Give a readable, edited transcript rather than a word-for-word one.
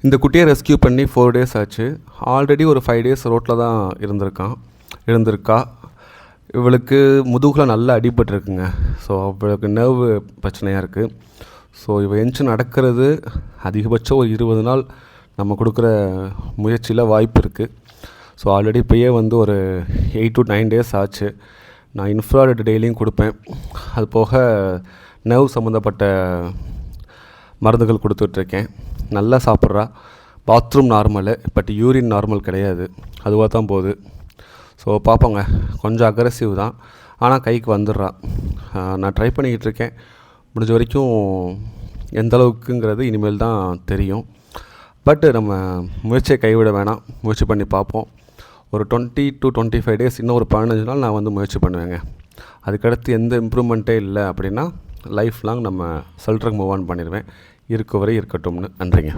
இந்த குட்டியை ரெஸ்க்யூ பண்ணி 4 டேஸ் ஆச்சு. ஆல்ரெடி ஒரு 5 டேஸ் ரோட்டில் தான் இருந்திருக்கா. இவளுக்கு முதுகில் நல்லா அடிபட்டுருக்குங்க. ஸோ அவளுக்கு நர்வு பிரச்சனையாக இருக்குது. ஸோ இவள் எந்திச்சு நடக்கிறது அதிகபட்சம் ஒரு 20 நாள் நம்ம கொடுக்குற முயற்சியில் வாய்ப்பு இருக்குது. ஸோ ஆல்ரெடி இப்போயே வந்து ஒரு 8 to 9 டேஸ் ஆச்சு. நான் இன்ஃப்ராரெட் டெய்லியும் கொடுப்பேன். அது போக நர்வ் சம்மந்தப்பட்ட மருந்துகள் கொடுத்துட்ருக்கேன். நல்லா சாப்பிட்றா. Bathroom normal, but urine normal கிடையாது. அதுவாக தான் போகுது. ஸோ பார்ப்போங்க. கொஞ்சம் அக்ரெசிவ் தான், ஆனால் கைக்கு வந்துடுறா. நான் ட்ரை பண்ணிக்கிட்டு இருக்கேன். முடிஞ்ச வரைக்கும் எந்த அளவுக்குங்கிறது இனிமேல் தான் தெரியும். பட்டு நம்ம முயற்சியை கைவிட வேணாம். முயற்சி பண்ணி பார்ப்போம். ஒரு 20 to 25 டேஸ், இன்னும் ஒரு 15 நாள் நான் வந்து முயற்சி பண்ணுவேங்க. அதுக்கடுத்து எந்த இம்ப்ரூவ்மெண்ட்டே இல்லை அப்படின்னா லைஃப் லாங் நம்ம செல்ட்ரக் மூவ் ஆன் பண்ணிடுவேன். இருக்க வரை இருக்கட்டும்னு. நன்றிங்க.